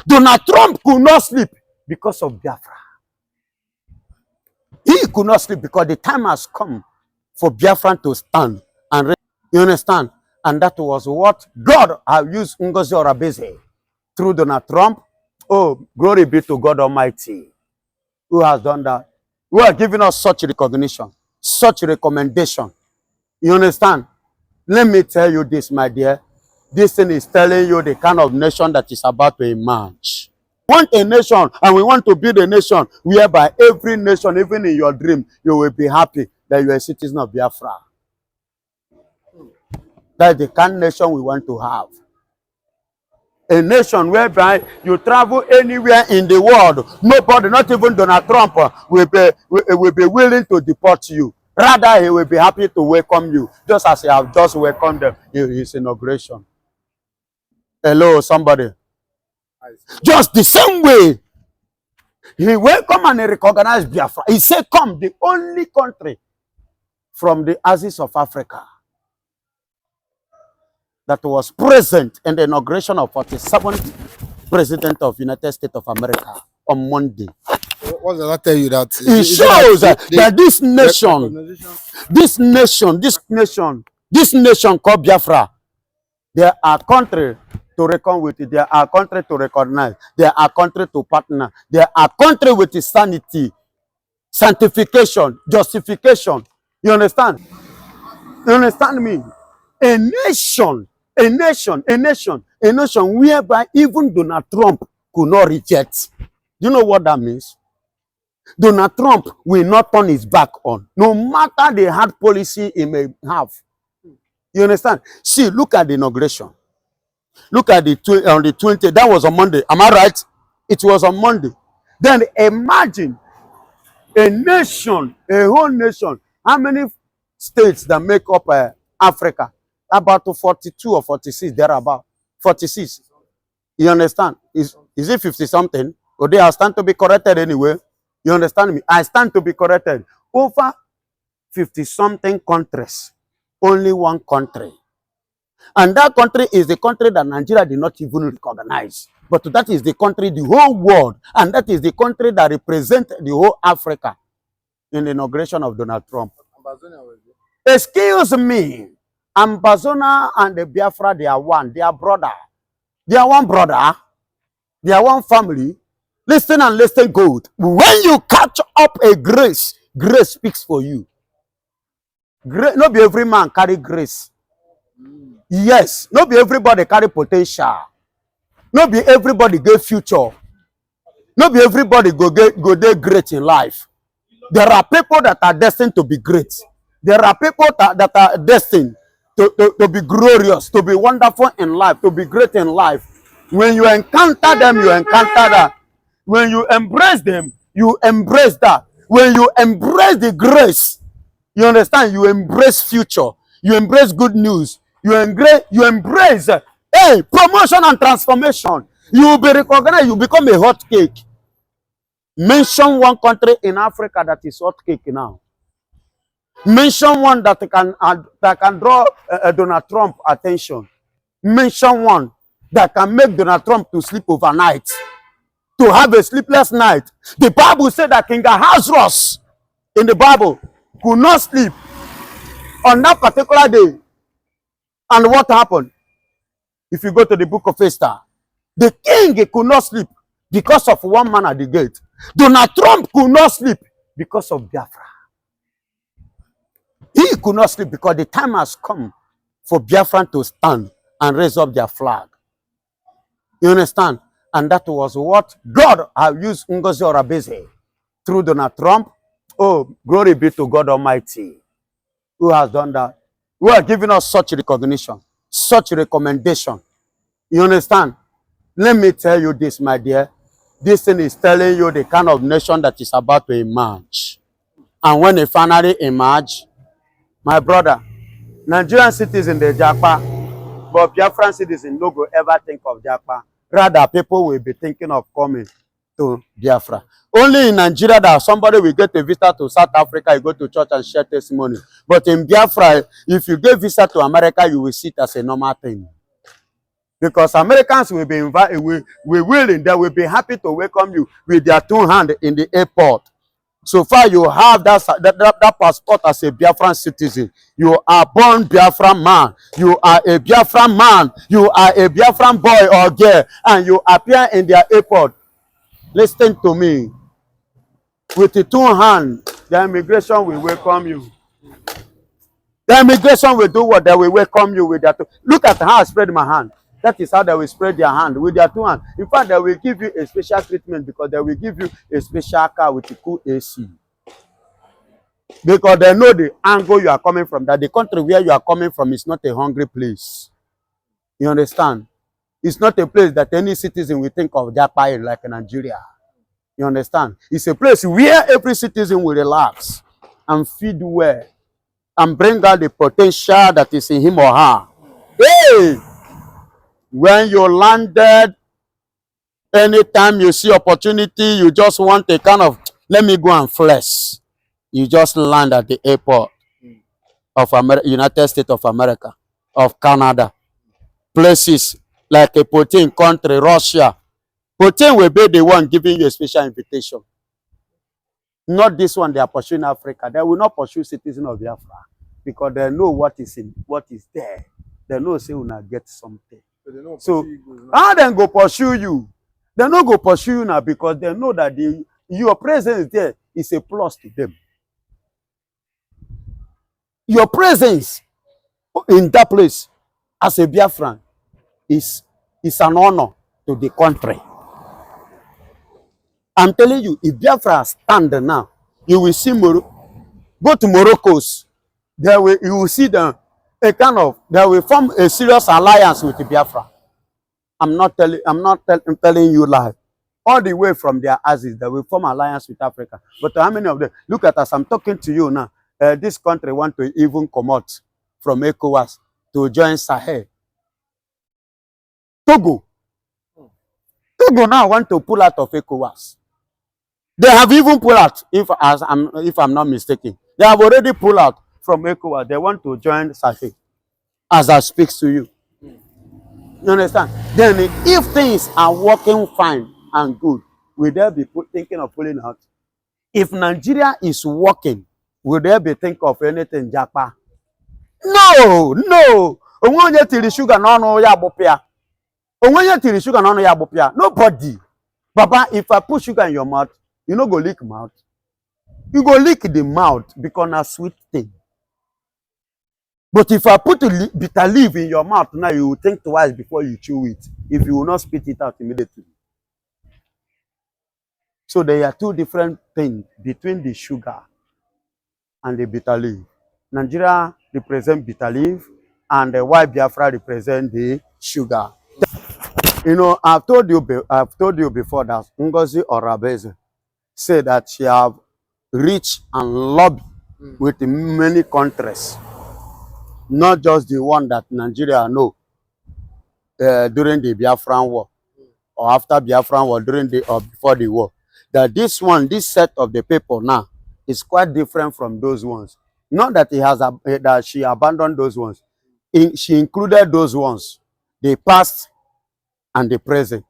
Donald Trump could not sleep because of Biafra. He could not sleep because the time has come for Biafran to stand and you understand? And that was what God have used Ngozi Orabeze through Donald Trump. Oh, glory be to God Almighty, who has done that, who has given us such recognition, such recommendation. You understand? Let me tell you this, my dear. This thing is telling you the kind of nation that is about to emerge. We want a nation, and we want to build a nation whereby every nation, even in your dream, you will be happy that you are a citizen of Biafra. That's the kind of nation we want to have. A nation whereby you travel anywhere in the world, nobody, not even Donald Trump, will be willing to deport you. Rather, he will be happy to welcome you, just as he have just welcomed them in his inauguration. Hello, somebody. Just the same way, he welcomed and he recognized Biafra. He said, come, the only country from the axis of Africa that was present in the inauguration of 47th President of United States of America on Monday. What does that tell you? That it shows that this nation called Biafra, there are countries to reckon with it, there are countries to recognize, there are countries to partner, there are countries with sanity, sanctification, justification. You understand? You understand me? A nation whereby even Donald Trump could not reject. You know what that means? Donald Trump will not turn his back on, no matter the hard policy he may have. You understand? See, look at the inauguration. Look at on the 20th. That was on Monday. Am I right? It was on Monday. Then imagine a nation, a whole nation. How many states that make up Africa? About 42 or 46, thereabout. 46. You understand? Is it 50 something? Or they are stand to be corrected anyway? You understand me? I stand to be corrected. Over 50 something countries. Only one country. And that country is the country that Nigeria did not even recognize. But that is the country, the whole world. And that is the country that represents the whole Africa in the inauguration of Donald Trump. Excuse me. Ambazona and the Biafra, they are one. They are brother. They are one brother. They are one family. Listen and listen good. When you catch up a grace, grace speaks for you. Not be every man carry grace. Yes, not be everybody carry potential. Not be everybody get future. Not be everybody go there great in life. There are people that are destined to be great. There are people that are destined to be glorious, to be wonderful in life, to be great in life. When you encounter them, you encounter that. When you embrace them, you embrace that. When you embrace the grace, you understand, you embrace future. You embrace good news. You embrace promotion and transformation. You will be recognized. You become a hot cake. Mention one country in Africa that is hot cake now. Mention one that can draw Donald Trump attention. Mention one that can make Donald Trump to sleep overnight, to have a sleepless night. The Bible said that King Ahasuerus in the Bible could not sleep on that particular day. And what happened? If you go to the book of Esther, the king could not sleep because of one man at the gate. Donald Trump could not sleep because of Biafra. He could not sleep because the time has come for Biafran to stand and raise up their flag. You understand? And that was what God have used Ngozi Orabeze through Donald Trump. Oh, glory be to God Almighty, who has done that, who has given us such recognition, such recommendation. You understand? Let me tell you this, my dear. This thing is telling you the kind of nation that is about to emerge. And when it finally emerge, my brother, Nigerian citizens, they Japa, but Biafran citizens no go ever think of Japa. Rather, people will be thinking of coming to Biafra. Only in Nigeria that somebody will get a visa to South Africa, you go to church and share testimony. But in Biafra, if you get visa to America, you will see it as a normal thing. Because Americans will be invited, we willing, they will be happy to welcome you with their two hands in the airport. So far, you have that passport as a Biafran citizen. You are born Biafran man. You are a Biafran man. You are a Biafran boy or girl, and you appear in their airport. Listen to me. With the two hands, the immigration will welcome you. The immigration will do what? They will welcome you with their two. Look at how I spread my hand. That is how they will spread their hand with their two hands. In fact, they will give you a special treatment because they will give you a special car with a cool AC. Because they know the angle you are coming from, that the country where you are coming from is not a hungry place. You understand? It's not a place that any citizen will think of Japan like Nigeria. You understand? It's a place where every citizen will relax and feed well and bring out the potential that is in him or her. Hey! When you landed, anytime you see opportunity, you just want a kind of, let me go and flex. You just land at the airport of United States of America, of Canada, places like a Putin country, Russia. Putin will be the one giving you a special invitation. Not this one they are pursuing Africa. They will not pursue citizens of Biafra because they know what is there. They know say una get something. So how then go pursue you? They no go pursue you now because they know that your presence there is a plus to them. Your presence in that place as a Biafran is an honor to the country. I'm telling you, if Biafra stand now, you will see go to Morocco's. You will see them they will form a serious alliance with the Biafra. I'm not telling you lie. All the way from their asses, they will form alliance with Africa. But how many of them? Look at us. I'm talking to you now. This country want to even come out from ECOWAS to join Sahel. Togo now want to pull out of ECOWAS. They have even pulled out, if I'm not mistaken. They have already pulled out from ECOWAS. They want to join Sahel as I speak to you. You understand? Then if things are working fine and good, will they be thinking of pulling out? If Nigeria is working, will they be thinking of anything Japa? No. Onwanye tiri sugar no ya bopia. Onwanye tiri sugar no ya bopia. Nobody. Papa, if I put sugar in your mouth, you no go lick mouth. You go lick the mouth because na sweet thing. But if I put a bitter leaf in your mouth now, you will think twice before you chew it. If you will not spit it out immediately. So there are two different things between the sugar and the bitter leaf. Nigeria represents bitter leaf, and the white Biafra represents the sugar. You know, I've told you before that Ngozi Orabeze said that she have reached and lobbied with many countries, not just the one that Nigeria know during the Biafran War or after Biafran War, or before the war. That this set of the people now is quite different from those ones. Not that that she abandoned those ones. She included those ones, the past and the present.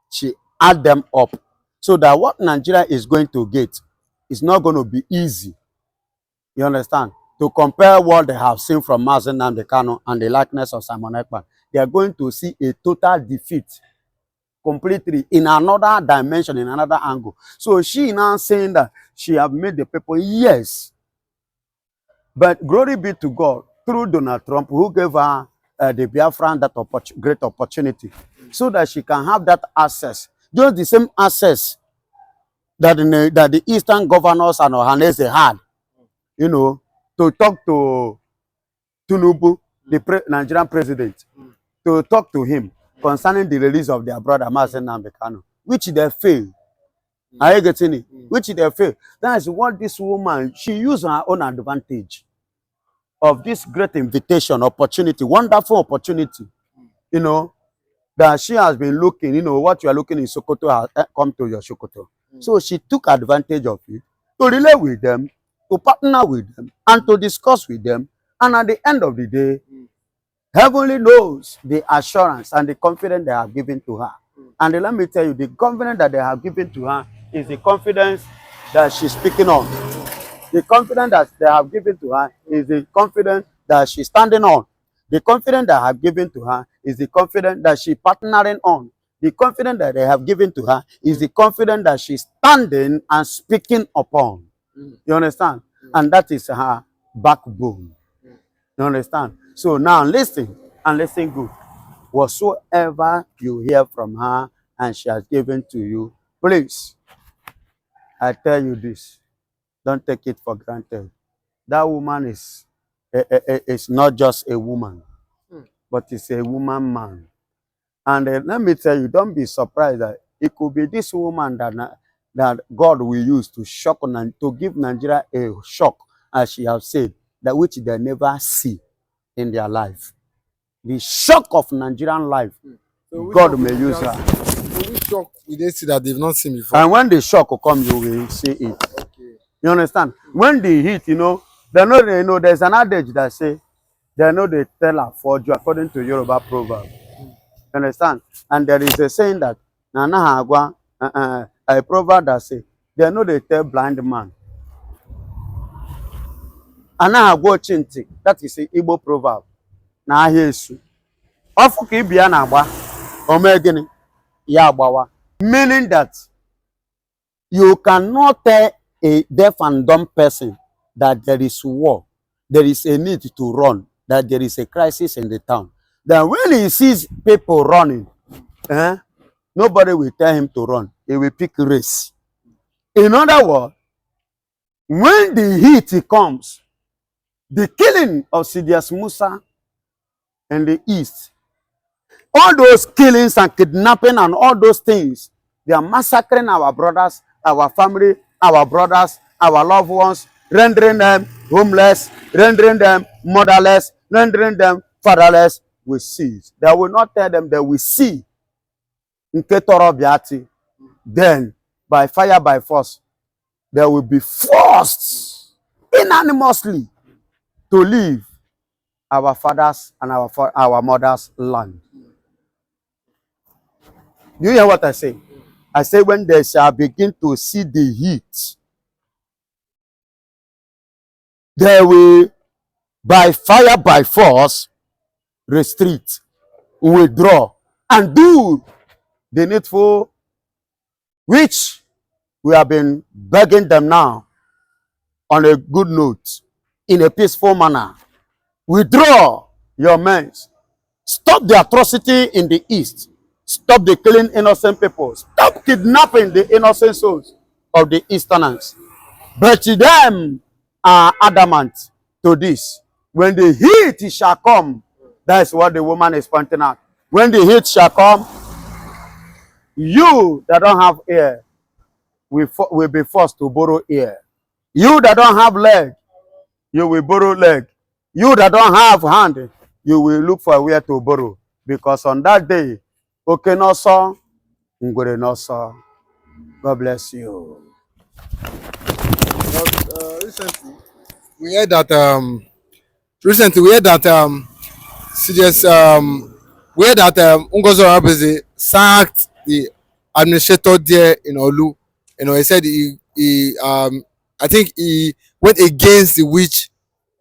She add them up so that what Nigeria is going to get is not going to be easy. You understand? To compare what they have seen from Mazen Nnamdi Kanu and the likeness of Simon Ekpa, they are going to see a total defeat completely in another dimension, in another angle. So she now saying that she have made the people, yes. But glory be to God, through Donald Trump, who gave her the Biafran that great opportunity, so that she can have that access, just the same access that the Eastern governors and Ohanese had, you know, to talk to Tinubu, the Nigerian president, to talk to him concerning the release of their brother Mazen Nnamdi Kanu, which they failed. Are you getting it? Which they failed. That is what this woman, she used her own advantage of this great invitation, opportunity, wonderful opportunity, you know, that she has been looking, you know, what you are looking in Sokoto has come to your Sokoto. So she took advantage of it to relate with them, to partner with them, and to discuss with them. And at the end of the day, Heavenly knows the assurance and the confidence they have given to her. And let me tell you, the confidence that they have given to her is the confidence that she's speaking on. The confidence that they have given to her is the confidence that she's standing on. The confidence that I have given to her is the confidence that she's partnering on. The confidence that they have given to her is the confidence that she's standing and speaking upon. You understand? And that is her backbone. You understand? So now listen, and listen good. Whatsoever you hear from her and she has given to you, please, I tell you this, don't take it for granted. That woman is not just a woman, but it's a woman man. And let me tell you, don't be surprised that it could be this woman that God will use to shock to give Nigeria a shock, as she has said, that which they never see in their life. The shock of Nigerian life, So God may use her. So which shock will they see that they've not seen before? And when the shock will come, you will see it. Okay. You understand? When the heat, you know, they know there's an adage that say, they know they tell her for you according to Yoruba proverb. You understand? And there is a saying that a proverb that say, they know they tell blind man. Anahagwa chinti. That is a Igbo proverb. Na ahịa esu. Ofu ka ibia na agba. Omegini. Ya agbawa. Meaning that you cannot tell a deaf and dumb person that there is war, there is a need to run, that there is a crisis in the town. Then when he sees people running, nobody will tell him to run. He will pick race. In other words, when the heat comes, the killing of Sidious Musa in the east, all those killings and kidnapping and all those things, they are massacring our brothers, our family, our brothers, our loved ones, rendering them homeless, rendering them motherless, rendering them fatherless. We see. They will not tell them that we see. Then, by fire, by force, they will be forced unanimously to leave our fathers and our mothers' land. Do you hear what I say? I say when they shall begin to see the heat, they will, by fire, by force, restrict, withdraw, and do the needful, which we have been begging them now on a good note, in a peaceful manner. Withdraw your men. Stop the atrocity in the east. Stop the killing innocent people. Stop kidnapping the innocent souls of the Easterners. But them are adamant to this. When the heat shall come, that's what the woman is pointing out. When the heat shall come, you that don't have ear will be forced to borrow ear. You that don't have leg, you will borrow leg. You that don't have hand, you will look for where to borrow. Because on that day, okay, no so, ngwere no so. God bless you. Recently, we heard that serious we heard that Ngozi Ohabueze sacked the administrator there in Olu. You know, he said I think he went against the wish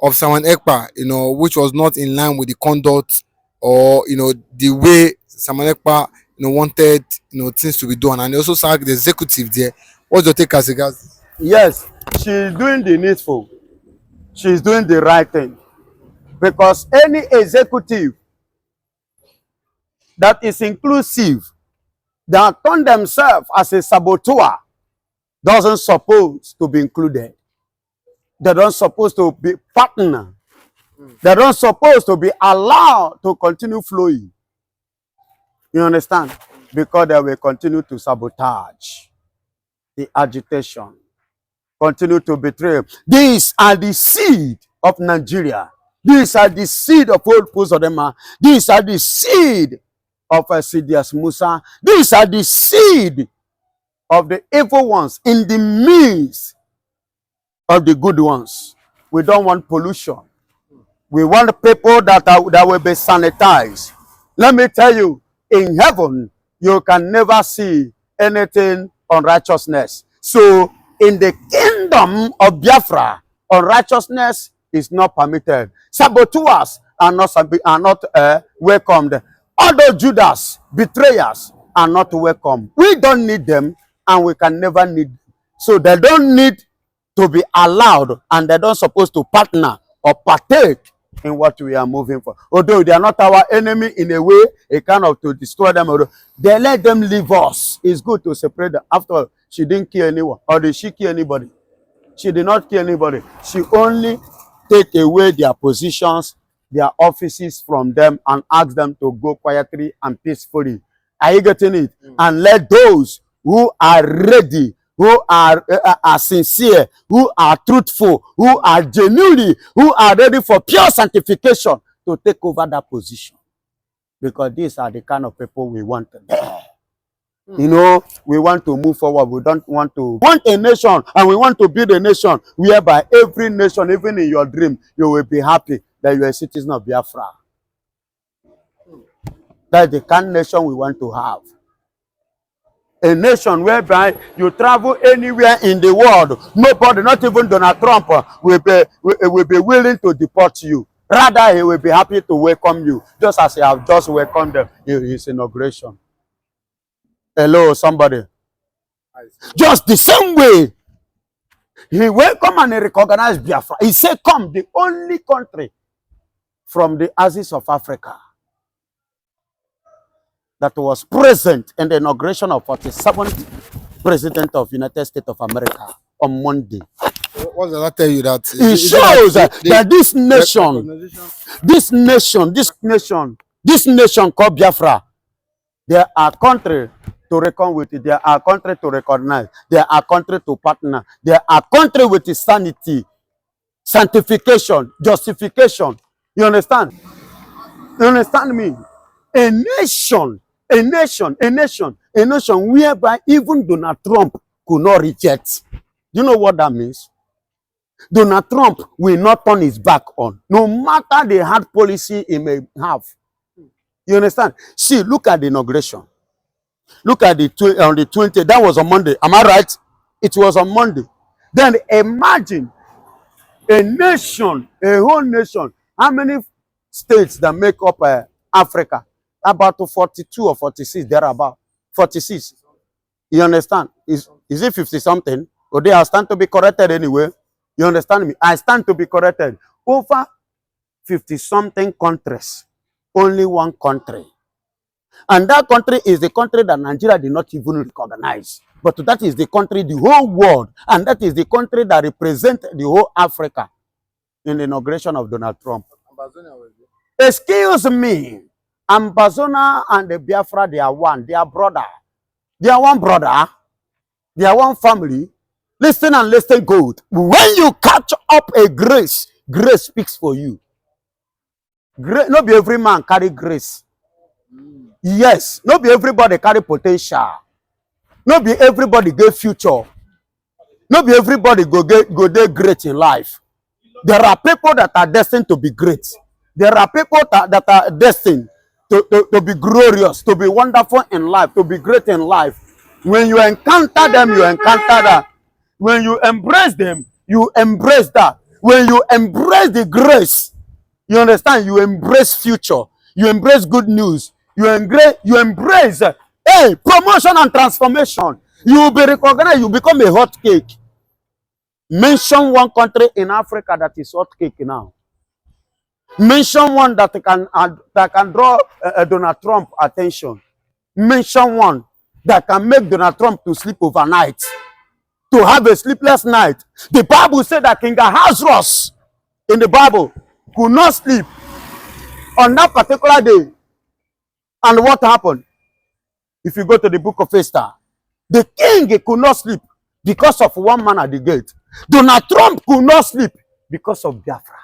of Saman Ekpa, you know, which was not in line with the conduct or, you know, the way Saman Ekpa, you know, wanted, you know, things to be done. And he also sacked the executive there. What's your take as regards? Yes, she's doing the needful. She's doing the right thing. Because any executive that is inclusive, that turn themselves as a saboteur, doesn't suppose to be included. They don't supposed to be partner. They don't supposed to be allowed to continue flowing. You understand? Because they will continue to sabotage the agitation, continue to betray. These are the seed of Nigeria. These are the seed of old Pusodema. These are the seed of Sidious Musa. These are the seed of the evil ones in the midst of the good ones. We don't want pollution. We want people that will be sanitized. Let me tell you, in heaven, you can never see anything unrighteousness. So, in the kingdom of Biafra, unrighteousness is not permitted. Saboteurs are not welcomed. Other Judas, betrayers, are not welcome. We don't need them, and we can never need them. So they don't need to be allowed, and they don't supposed to partner or partake in what we are moving for. Although they are not our enemy in a way, a kind of to destroy them, they let them leave us. It's good to separate them. After all, she didn't kill anyone, or did she kill anybody? She did not kill anybody. She only take away their positions, their offices from them, and ask them to go quietly and peacefully. Are you getting it? And let those who are ready, who are sincere, who are truthful, who are genuinely, who are ready for pure sanctification to take over that position. Because these are the kind of people we want there. You know, we want to move forward. We don't want to want a nation, and we want to build a nation whereby every nation, even in your dream, you will be happy that you are a citizen of Biafra. That's the kind of nation we want to have. A nation whereby you travel anywhere in the world, nobody, not even Donald Trump, will be willing to deport you. Rather, he will be happy to welcome you, just as he have just welcomed them in his inauguration. Hello, somebody. Just the same way, he welcomed and he recognized Biafra. He said, come, the only country from the axis of Africa that was present in the inauguration of 47th President of United States of America on Monday. What does that tell you? That it shows that this nation called Biafra, there are countries to reckon with it. There are countries to recognize. There are countries to partner. There are countries with sanity, sanctification, justification. You understand? You understand me? A nation whereby even Donald Trump could not reject. You know what that means? Donald Trump will not turn his back on, no matter the hard policy he may have. You understand? See, look at the inauguration. Look at on the 20th. That was on Monday. Am I right? It was on Monday. Then imagine a nation, a whole nation. How many states that make up Africa? About 42 or 46, thereabout. 46. You understand? Is it 50 something? Or they are stand to be corrected anyway? You understand me? I stand to be corrected. Over 50 something countries. Only one country. And that country is the country that Nigeria did not even recognize. But that is the country, the whole world. And that is the country that represents the whole Africa in the inauguration of Donald Trump. Excuse me. Ambazona and the Biafra, they are one. They are brother. They are one brother. They are one family. Listen and listen good. When you catch up a grace, grace speaks for you. Grace, not be every man carry grace. Yes, not be everybody carry potential. Not be everybody get future. Not be everybody go dey great in life. There are people that are destined to be great. There are people that are destined to be glorious, to be wonderful in life, to be great in life. When you encounter them, you encounter that. When you embrace them, you embrace that. When you embrace the grace, you understand, you embrace future. You embrace good news. You embrace promotion and transformation. You will be recognized. You become a hot cake. Mention one country in Africa that is hot cake now. Mention one that can draw Donald Trump attention. Mention one that can make Donald Trump to sleep overnight, to have a sleepless night. The Bible said that King Ahasuerus in the Bible could not sleep on that particular day. And what happened? If you go to the book of Esther, the king could not sleep because of one man at the gate. Donald Trump could not sleep because of Biafra.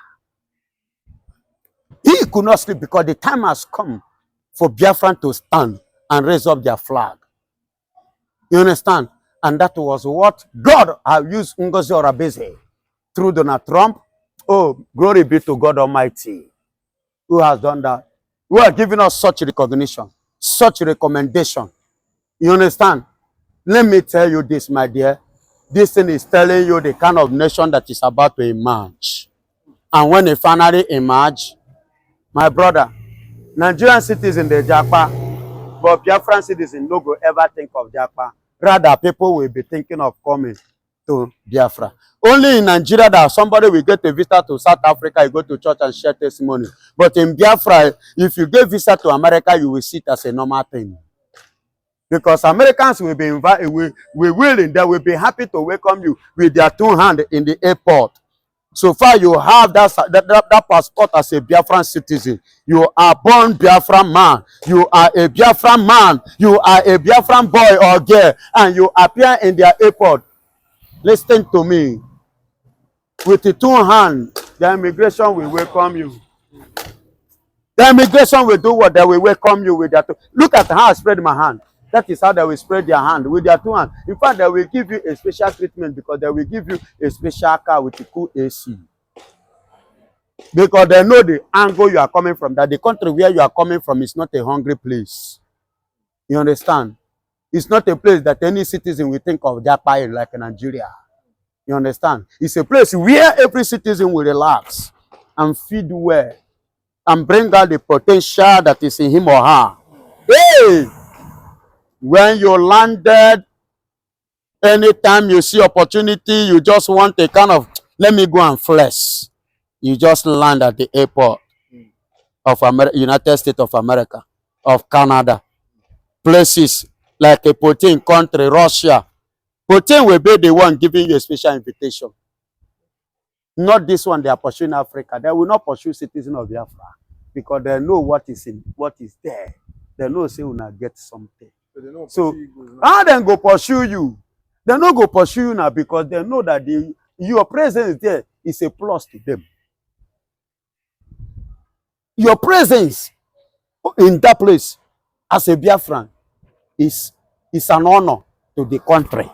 He could not sleep because the time has come for Biafran to stand and raise up their flag. You understand? And that was what God have used Ngozi through Donald Trump Oh, glory be to God Almighty, who has done that, who has given us such recognition, such recommendation. You understand? Let me tell you this, my dear. This thing is telling you the kind of nation that is about to emerge. And when it finally emerge, my brother, Nigerian citizens, they japa, but Biafran citizens no go ever think of japa. Rather, people will be thinking of coming to Biafra. Only in Nigeria that somebody will get a visa to South Africa, you go to church and share testimony. But in Biafra, if you get visa to America, you will see it as a normal thing. Because Americans will be invited, we willing, they will be happy to welcome you with their two hands in the airport. So far, you have that passport as a Biafran citizen. You are born Biafran man. You are a Biafran man. You are a Biafran boy or girl, and you appear in their airport. Listen to me. With the two hands, the immigration will welcome you. The immigration will do what? They will welcome you with their two. Look at how I spread my hand. That is how they will spread their hand with their two hands. In fact, they will give you a special treatment because they will give you a special car with a cool AC. Because they know the angle you are coming from, that the country where you are coming from is not a hungry place. You understand? It's not a place that any citizen will think of Japan like Nigeria. You understand? It's a place where every citizen will relax and feed well and bring out the potential that is in him or her. Hey! When you landed, anytime you see opportunity, you just want a kind of, let me go and flex. You just land at the airport of United States of America, of Canada, places like a Putin country, Russia. Putin will be the one giving you a special invitation. Not this one they are pursuing Africa. They will not pursue citizens of Biafra because they know what is there. They know say una get something. So how then go pursue you? They no go pursue you now because they know that your presence there is a plus to them. Your presence in that place as a Biafran is an honor to the country.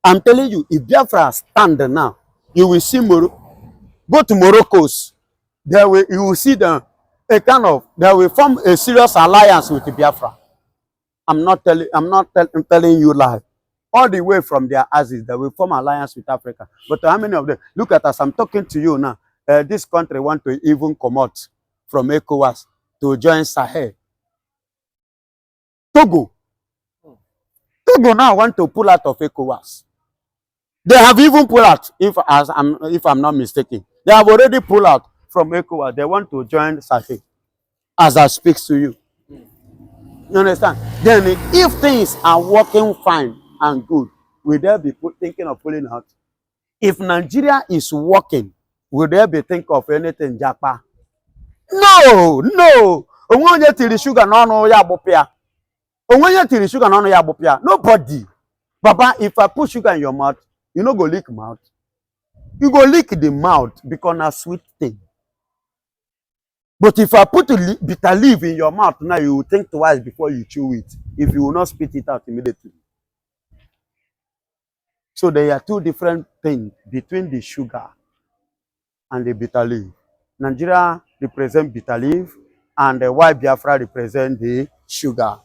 I'm telling you, if Biafra stand now, you will see go to Morocco's. You will see them they will form a serious alliance with Biafra. I'm not telling you lie. All the way from their asses, they will form alliance with Africa. But how many of them? Look at us. I'm talking to you now. This country want to even come out from ECOWAS to join Sahel. Togo now want to pull out of ECOWAS. They have even pulled out, if I'm not mistaken. They have already pulled out from ECOWAS. They want to join Sahel as I speak to you. You understand? Then if things are working fine and good, will they be thinking of pulling out? If Nigeria is working, will they be thinking of anything Japa? No. Onwanye tiri sugar n'ọnụ ya gbụpịa. Onwanye tiri sugar n'ọnụ ya gbụpịa. Nobody. Baba, if I put sugar in your mouth, you no go lick mouth. You go lick the mouth because na sweet thing. But if I put bitter leaf in your mouth now, you will think twice before you chew it. If you will not spit it out immediately. So there are two different things between the sugar and the bitter leaf. Nigeria represents bitter leaf, and the white Biafra represents the sugar.